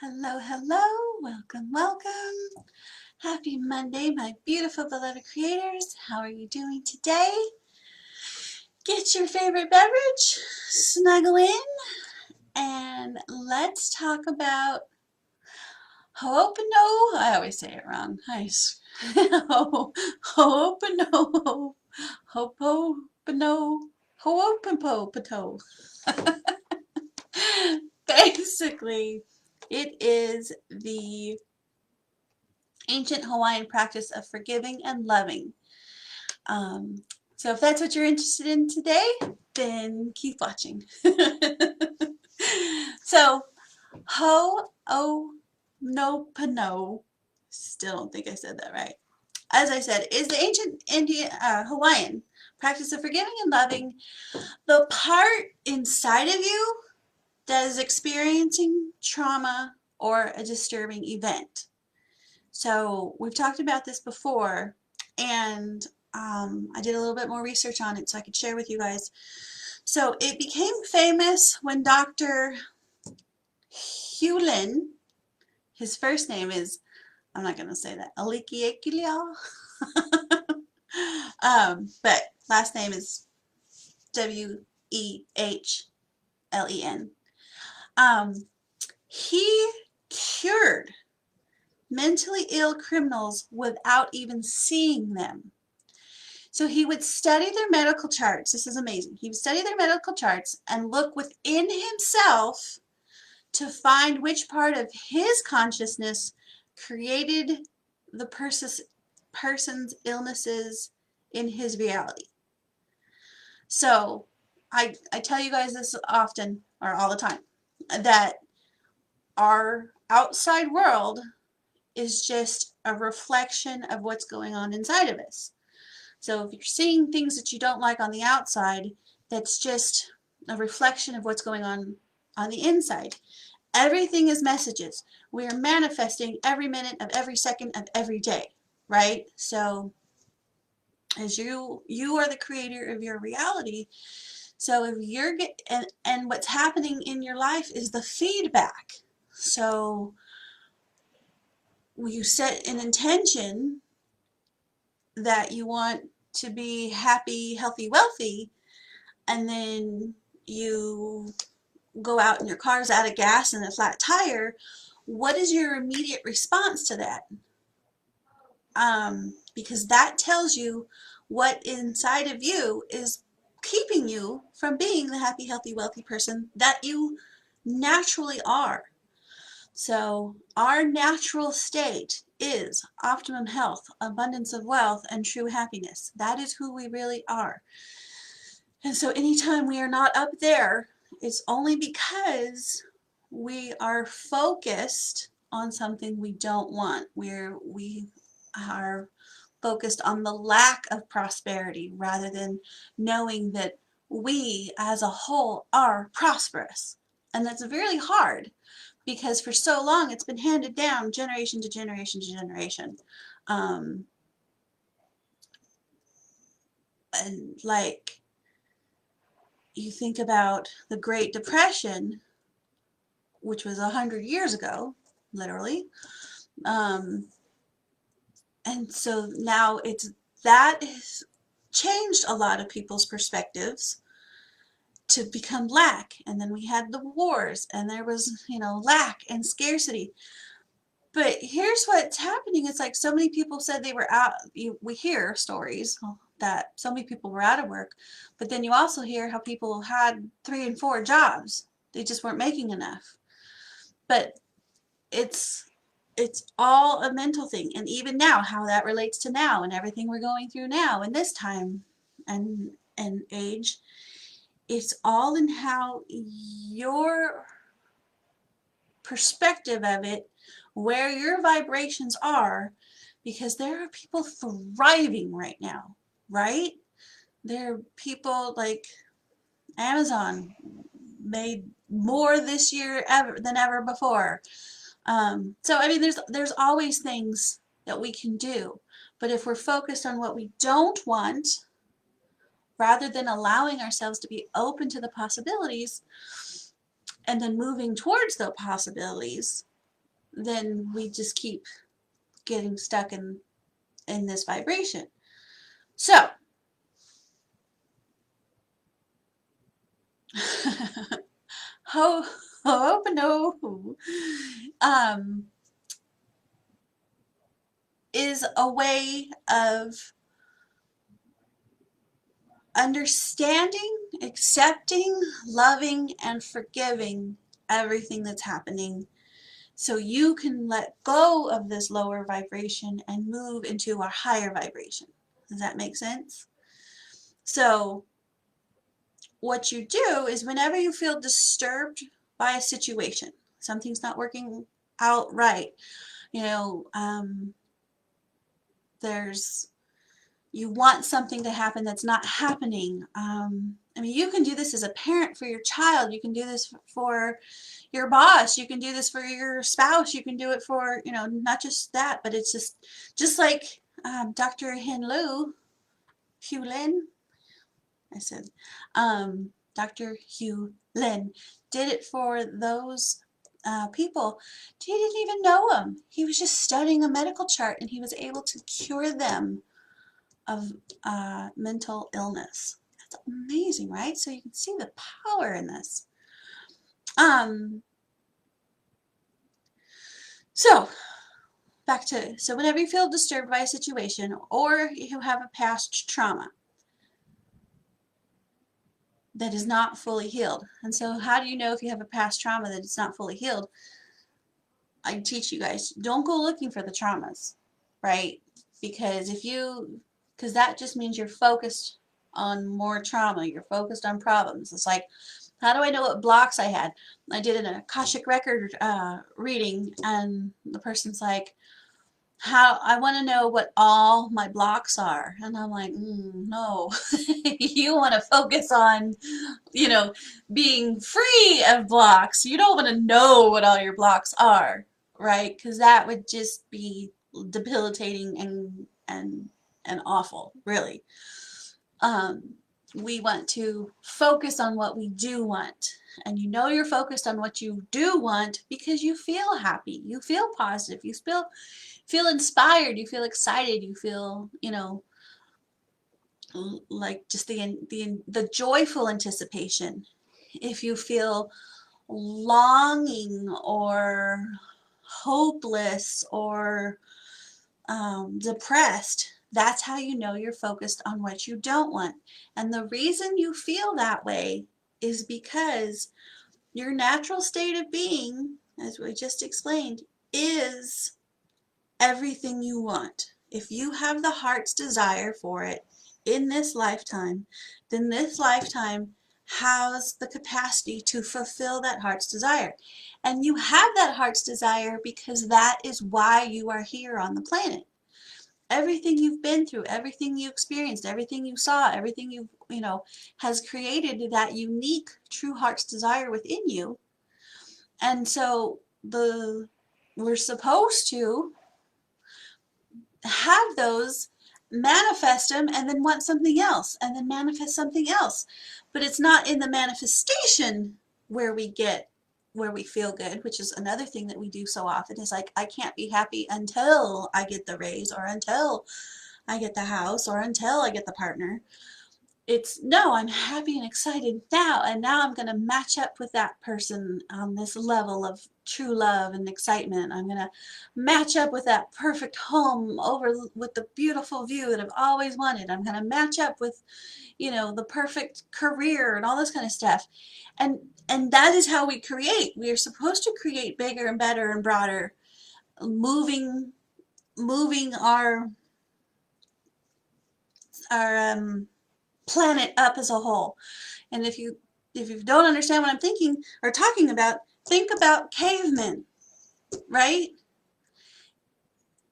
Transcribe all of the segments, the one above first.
Hello, hello, welcome, welcome. Happy Monday, my beautiful beloved creators. How are you doing today? Get your favorite beverage, snuggle in, and let's talk about Hooponopono. I always say it wrong. Hooponopono, Hooponopono, Hooponopono. Basically, it is the ancient Hawaiian practice of forgiving and loving. Um, so if that's what you're interested in today, then keep watching. So, Ho'oponopono, still don't think I said that right. As I said, is the ancient Hawaiian practice of forgiving and loving the part inside of you that is experiencing trauma or a disturbing event. So we've talked about this before, and I did a little bit more research on it so I could share with you guys. So it became famous when Dr. Hewlin, his first name is, I'm not going to say that, Alikiekilea, but last name is Wehlen. He cured mentally ill criminals without even seeing them. So he would study their medical charts. This is amazing. He would study their medical charts and look within himself to find which part of his consciousness created the person's illnesses in his reality. So I tell you guys this often, or all the time, that our outside world is just a reflection of what's going on inside of us. So if you're seeing things that you don't like on the outside, that's just a reflection of what's going on the inside. Everything is messages. We are manifesting every minute of every second of every day, right? So as you are the creator of your reality. So if you're and what's happening in your life is the feedback. So you set an intention that you want to be happy, healthy, wealthy, and then you go out and your car's out of gas and a flat tire, what is your immediate response to that? Because that tells you what inside of you is keeping you from being the happy, healthy, wealthy person that you naturally are. So our natural state is optimum health, abundance of wealth, and true happiness. That is who we really are. And so anytime we are not up there, it's only because we are focused on something we don't want. We are focused on the lack of prosperity rather than knowing that we as a whole are prosperous. And that's really hard because for so long it's been handed down generation to generation to generation. And like you think about the Great Depression, which was 100 years ago, literally. And so now that has changed a lot of people's perspectives to become lack. And then we had the wars and there was, lack and scarcity. But here's what's happening. It's like so many people said they were out. We hear stories that so many people were out of work, but then you also hear how people had 3 and 4 jobs. They just weren't making enough. But it's all a mental thing. And even now, how that relates to now and everything we're going through now in this time and age, it's all in how your perspective of it, where your vibrations are, because there are people thriving right now, right? There are people like Amazon made more this year than ever before. So I mean, there's always things that we can do, but if we're focused on what we don't want, rather than allowing ourselves to be open to the possibilities and then moving towards those possibilities, then we just keep getting stuck in this vibration. So, Ho'oponopono is a way of understanding, accepting, loving, and forgiving everything that's happening so you can let go of this lower vibration and move into a higher vibration. Does that make sense? So what you do is whenever you feel disturbed by a situation, something's not working out right, you know, there's you want something to happen that's not happening. I mean, you can do this as a parent for your child. You can do this for your boss. You can do this for your spouse. You can do it for, you know, not just that, but it's just like Dr. Hugh Lin, I said, Dr. Hugh Lin did it for those people. He didn't even know them. He was just studying a medical chart and he was able to cure them of mental illness. That's amazing, right? So you can see the power in this. So back to, so whenever you feel disturbed by a situation or you have a past trauma that is not fully healed. And so how do you know if you have a past trauma that it's not fully healed? I teach you guys, don't go looking for the traumas, right? Because because that just means you're focused on more trauma. You're focused on problems. It's like, how do I know what blocks I had? I did an Akashic record reading, and the person's like, how I want to know what all my blocks are. And I'm like, no, you want to focus on, you know, being free of blocks. You don't want to know what all your blocks are, right? Because that would just be debilitating and awful, really. We want to focus on what we do want. And you know you're focused on what you do want because you feel happy, you feel positive, you feel inspired, you feel excited, you feel, you know, like just the joyful anticipation. If you feel longing or hopeless or depressed, that's how you know you're focused on what you don't want. And the reason you feel that way is because your natural state of being, as we just explained, is everything you want. If you have the heart's desire for it in this lifetime, then this lifetime has the capacity to fulfill that heart's desire. And you have that heart's desire because that is why you are here on the planet. Everything you've been through, everything you experienced, everything you saw, everything you know, has created that unique true heart's desire within you. And so we're supposed to have those, manifest them, and then want something else, and then manifest something else. But it's not in the manifestation where we feel good, which is another thing that we do so often, is like, I can't be happy until I get the raise, or until I get the house, or until I get the partner. It's no, I'm happy and excited now, and now I'm going to match up with that person on this level of true love and excitement. I'm going to match up with that perfect home over with the beautiful view that I've always wanted. I'm going to match up with, you know, the perfect career and all this kind of stuff. And that is how we create. We are supposed to create bigger and better and broader, moving our planet up as a whole. And if you don't understand what I'm thinking or talking about, think about cavemen, right?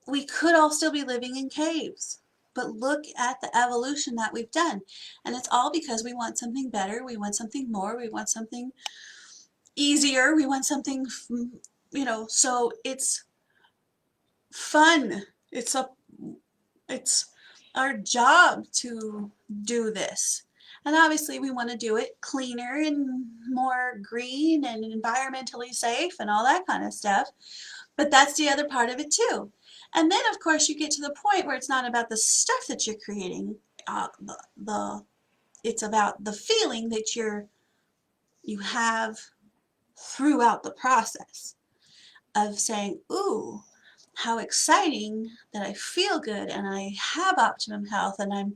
We could all still be living in caves, but look at the evolution that we've done. And it's all because we want something better, we want something more, we want something easier, we want something, you know, so it's fun. It's our job to do this. And obviously we want to do it cleaner and more green and environmentally safe and all that kind of stuff. But that's the other part of it too. And then of course you get to the point where it's not about the stuff that you're creating. It's about the feeling that you have throughout the process of saying, ooh, how exciting that I feel good and I have optimum health and I'm,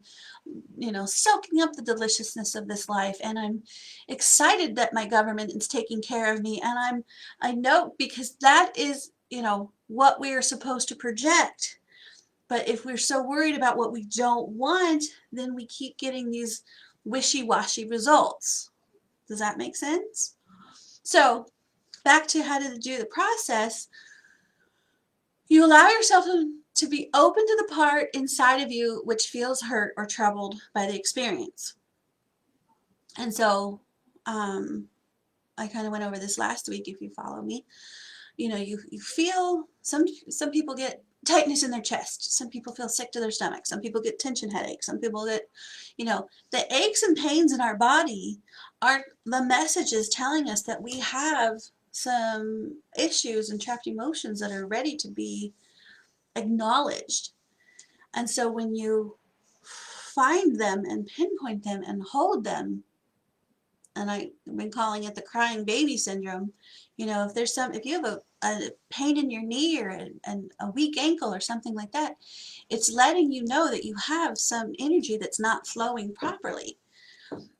soaking up the deliciousness of this life, and I'm excited that my government is taking care of me, and I know, because that is, what we are supposed to project. But if we're so worried about what we don't want, then we keep getting these wishy-washy results. Does that make sense? So back to how to do the process. You allow yourself to be open to the part inside of you which feels hurt or troubled by the experience. And so I kind of went over this last week, if you follow me. You feel, some people get tightness in their chest. Some people feel sick to their stomach. Some people get tension headaches. Some people get, the aches and pains in our body are the messages telling us that we have some issues and trapped emotions that are ready to be acknowledged. And so when you find them and pinpoint them and hold them, and I've been calling it the crying baby syndrome, if you have a pain in your knee or a weak ankle or something like that, it's letting you know that you have some energy that's not flowing properly.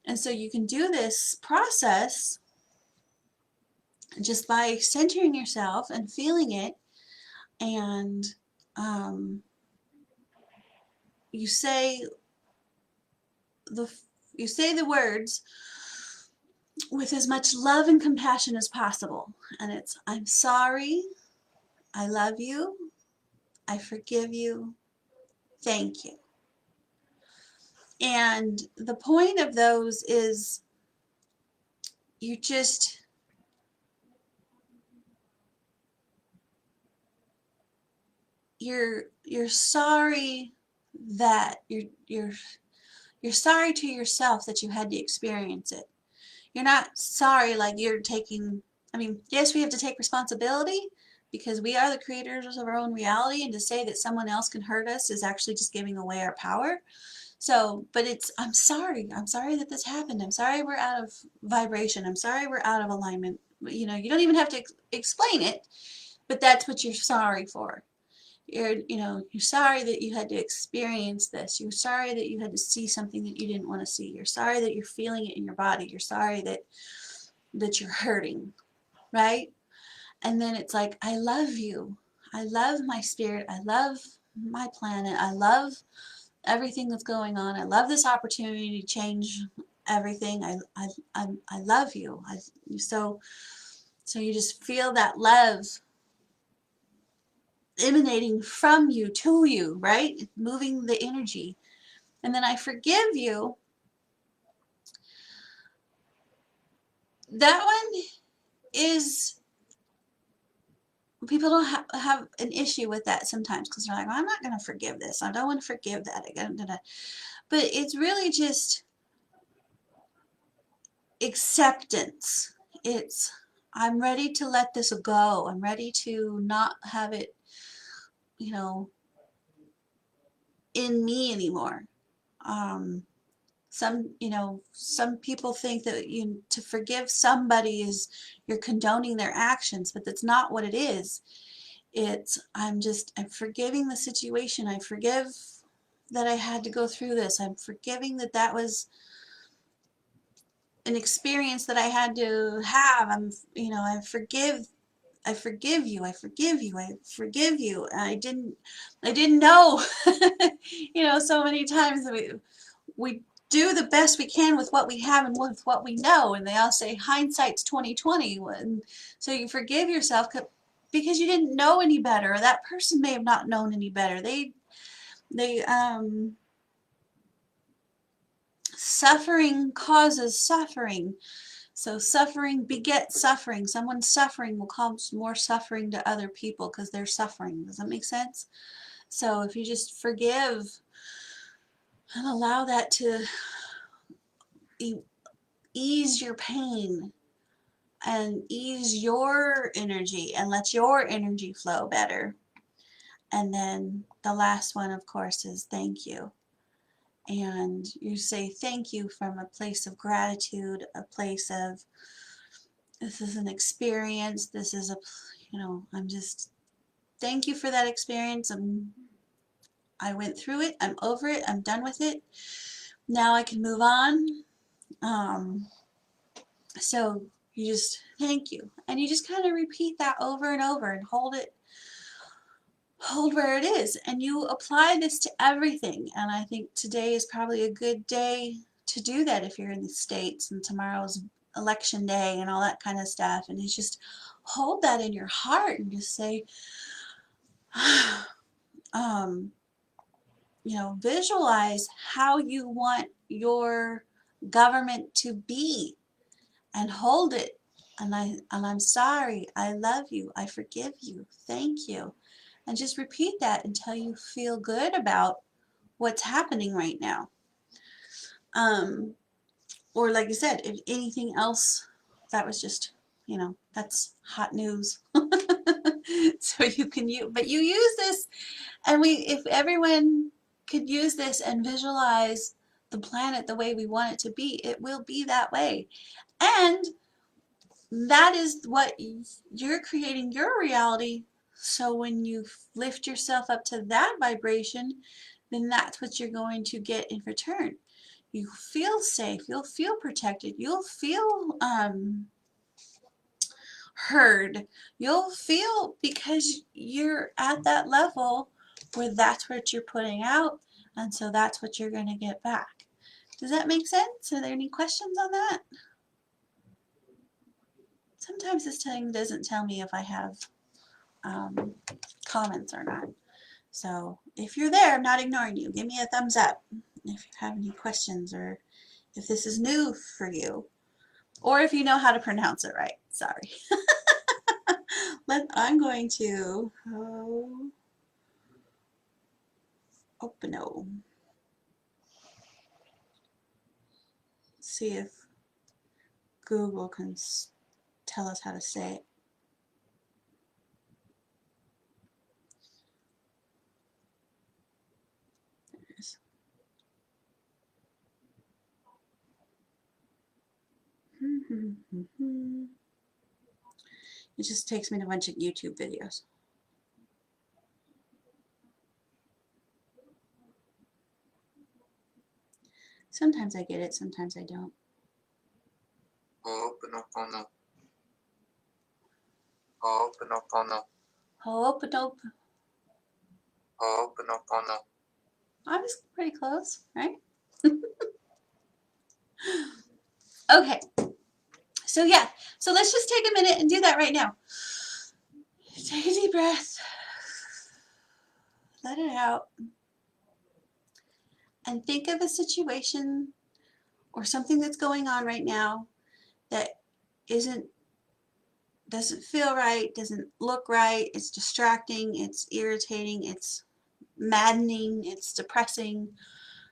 And so you can do this process just by centering yourself and feeling it, and you say the words with as much love and compassion as possible. And it's, I'm sorry, I love you, I forgive you, thank you. And the point of those is you just, you're sorry that you're sorry to yourself that you had to experience it. You're not sorry like you're taking, yes, we have to take responsibility because we are the creators of our own reality, and to say that someone else can hurt us is actually just giving away our power. So, but it's, I'm sorry that this happened. I'm sorry we're out of vibration. I'm sorry we're out of alignment. You don't even have to explain it, but that's what you're sorry for. You're sorry that you had to experience this. You're sorry that you had to see something that you didn't want to see. You're sorry that you're feeling it in your body. You're sorry that you're hurting, right? And then it's like, I love you. I love my spirit. I love my planet. I love everything that's going on. I love this opportunity to change everything. I love you. So you just feel that love emanating from you to you, right? Moving the energy. And then I forgive you. That one is, people don't have an issue with that sometimes because they're like, well, I'm not going to forgive this. I don't want to forgive that. But it's really just acceptance. It's, I'm ready to let this go. I'm ready to not have it, in me anymore. Some people think that to forgive somebody is you're condoning their actions, but that's not what it is. It's, I'm forgiving the situation. I forgive that I had to go through this. I'm forgiving that was an experience that I had to have. I forgive you. I forgive you. I forgive you. I didn't know. So many times we do the best we can with what we have and with what we know, and they all say hindsight's 20/20. So you forgive yourself because you didn't know any better, or that person may have not known any better. Suffering causes suffering. So suffering begets suffering. Someone's suffering will cause more suffering to other people because they're suffering. Does that make sense? So if you just forgive and allow that to ease your pain and ease your energy and let your energy flow better. And then the last one, of course, is thank you. And you say thank you from a place of gratitude, a place of this is an experience, this is a, I'm just, thank you for that experience. I went through it, I'm over it, I'm done with it. Now I can move on. So you just thank you. And you just kind of repeat that over and over and hold where it is. And you apply this to everything. And I think today is probably a good day to do that if you're in the States, and tomorrow's election day and all that kind of stuff. And you just hold that in your heart and just say, visualize how you want your government to be and hold it. And I'm sorry, I love you, I forgive you, thank you. And just repeat that until you feel good about what's happening right now. Or like I said, if anything else, that was just, that's hot news. So you can use, but you use this, and if everyone could use this and visualize the planet the way we want it to be, it will be that way. And that is what you're creating your reality. So when you lift yourself up to that vibration, then that's what you're going to get in return. You feel safe, you'll feel protected, you'll feel heard, you'll feel, because you're at that level where that's what you're putting out, and so that's what you're going to get back. Does that make sense? Are there any questions on that? Sometimes this thing doesn't tell me if I have comments or not. So if you're there, I'm not ignoring you. Give me a thumbs up if you have any questions, or if this is new for you, or if you know how to pronounce it right. Sorry. I'm going to Hooponopono. See if Google can tell us how to say it. It just takes me to a bunch of YouTube videos. Sometimes I get it, sometimes I don't. Hooponopono. Hooponopono. Hooponopono. Hooponopono. I was pretty close, right? Okay. So yeah, so let's just take a minute and do that right now. Take a deep breath. Let it out. And think of a situation or something that's going on right now that doesn't feel right, doesn't look right, it's distracting, it's irritating, it's maddening, it's depressing.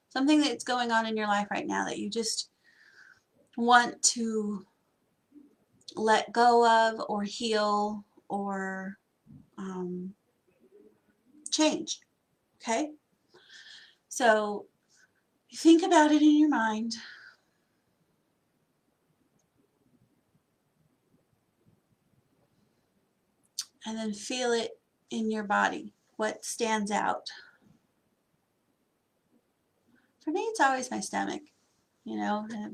Something that's going on in your life right now that you just want to let go of or heal or change. Okay? So think about it in your mind. And then feel it in your body. What stands out? For me, it's always my stomach.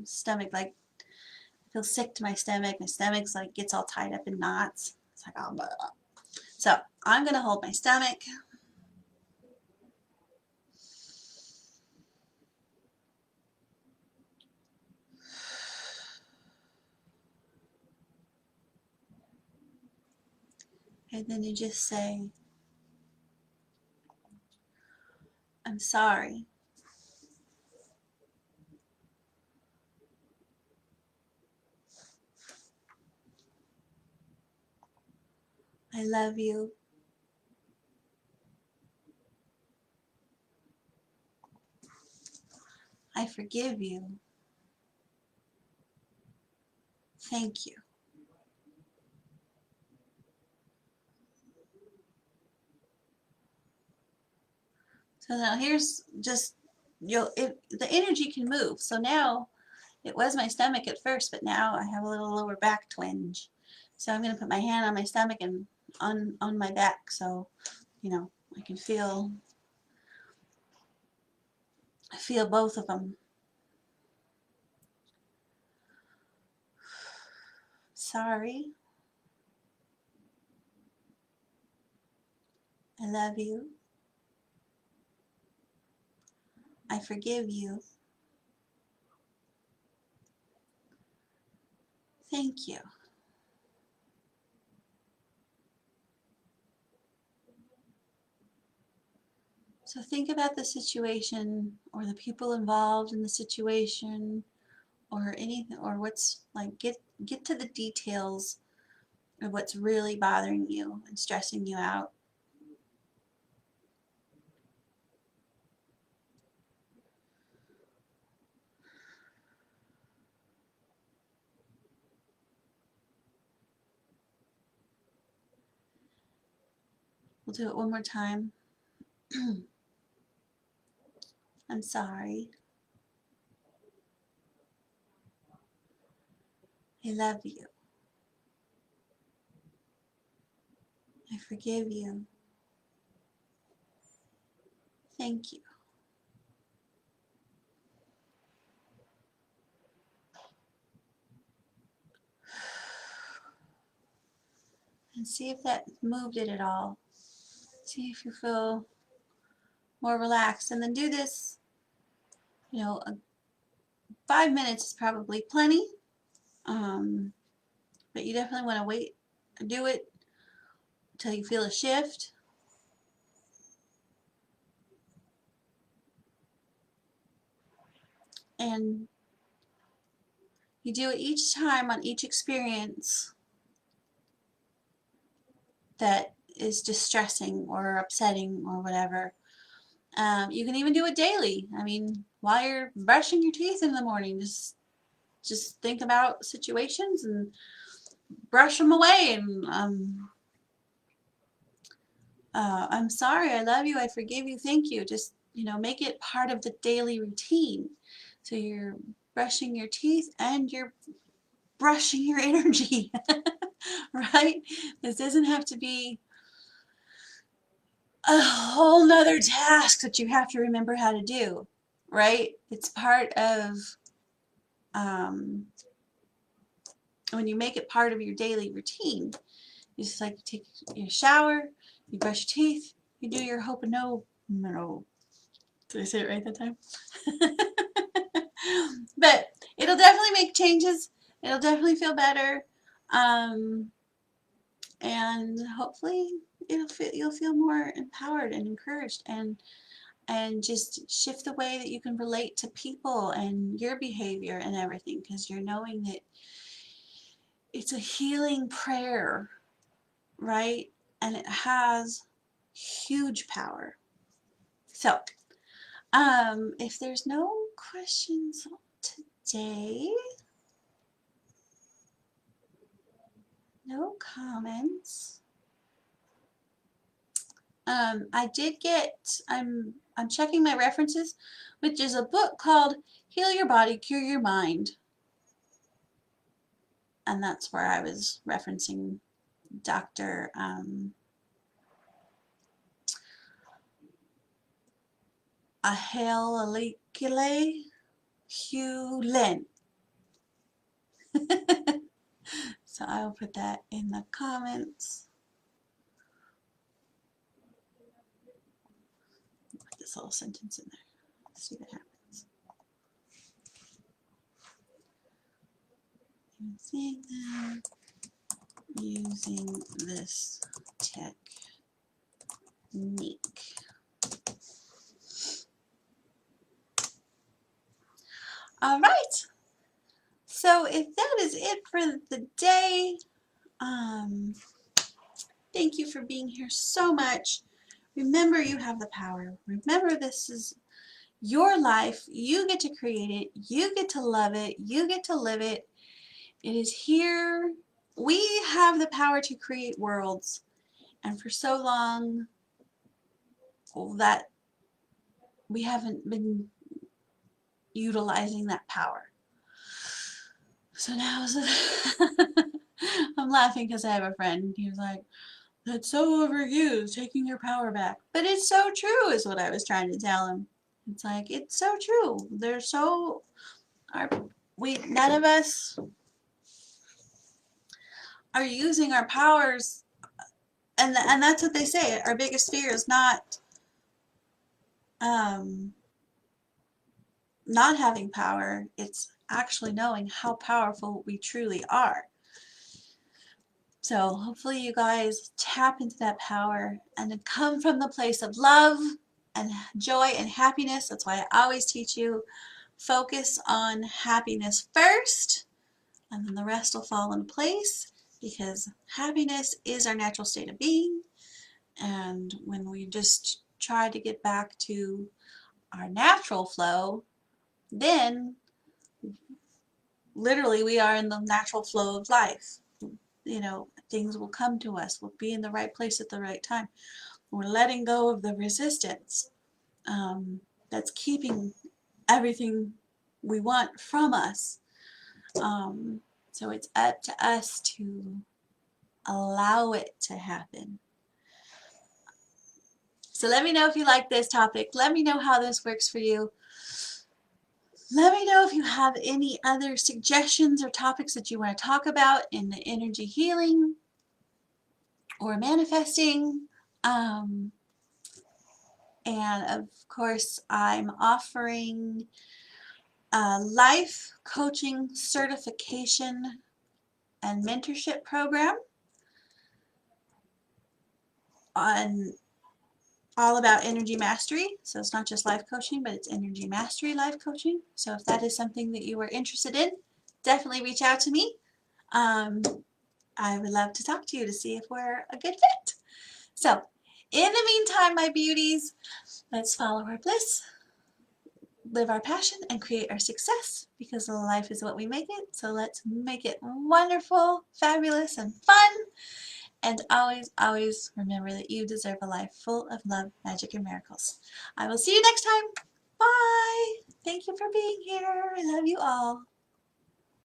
Stomach, like, I feel sick to my stomach. My stomach's like gets all tied up in knots. It's like, oh, blah, blah. So I'm going to hold my stomach. And then you just say, I'm sorry. I love you. I forgive you. Thank you. So now here's just, the energy can move. So now it was my stomach at first, but now I have a little lower back twinge. So I'm going to put my hand on my stomach and on my back, so I can feel both of them. Sorry. I love you. I forgive you. Thank you. So think about the situation or the people involved in the situation or anything, or what's like, get to the details of what's really bothering you and stressing you out. We'll do it one more time. I'm sorry. I love you. I forgive you. Thank you. And see if that moved it at all. See if you feel more relaxed. And then do this, 5 minutes is probably plenty. But you definitely want to wait and do it until you feel a shift. And you do it each time on each experience that is distressing or upsetting or whatever. You can even do it daily. I mean, while you're brushing your teeth in the morning, just think about situations and brush them away. And I'm sorry, I love you, I forgive you, thank you. Just make it part of the daily routine. So you're brushing your teeth and you're brushing your energy, right? This doesn't have to be a whole nother task that you have to remember how to do, right? It's part of, when you make it part of your daily routine, you just like take your shower, you brush your teeth, you do your Hooponopono. Did I say it right that time? But it'll definitely make changes. It'll definitely feel better. And hopefully you'll feel more empowered and encouraged, and just shift the way that you can relate to people and your behavior and everything, because you're knowing that it's a healing prayer, right? And it has huge power. So if there's no questions today, no comments. I did get, I'm checking my references, which is a book called Heal Your Body, Cure Your Mind. And that's where I was referencing Dr. Ahelalekele Hughlin. So I will put that in the comments. Put this little sentence in there. Let's see what happens. Using them, using this technique. All right. So if that is it for the day, thank you for being here so much. Remember, you have the power. Remember, this is your life. You get to create it. You get to love it. You get to live it. It is here. We have the power to create worlds. And for so long that we haven't been utilizing that power. So now I'm laughing because I have a friend. He was like, that's so overused, taking your power back. But it's so true is what I was trying to tell him. It's like, it's so true. They're so, none of us are using our powers. And that's what they say. Our biggest fear is um, not having power. It's actually knowing how powerful we truly are. So hopefully you guys tap into that power and then come from the place of love and joy and happiness. That's why I always teach you, focus on happiness first, and then the rest will fall into place, because happiness is our natural state of being. And when we just try to get back to our natural flow, then literally we are in the natural flow of life. You know, things will come to us. We'll be in the right place at the right time. We're letting go of the resistance that's keeping everything we want from us. So it's up to us to allow it to happen. So let me know if you like this topic. Let me know how this works for you. Let me know if you have any other suggestions or topics that you want to talk about in the energy healing or manifesting. And of course, I'm offering a life coaching certification and mentorship program on all about energy mastery. So it's not just life coaching, but it's energy mastery life coaching. So if that is something that you are interested in, definitely reach out to me. I would love to talk to you to see if we're a good fit. So in the meantime, my beauties, let's follow our bliss, live our passion, and create our success, because life is what we make it. So let's make it wonderful, fabulous, and fun. And always, always remember that you deserve a life full of love, magic, and miracles. I will see you next time. Bye. Thank you for being here. I love you all.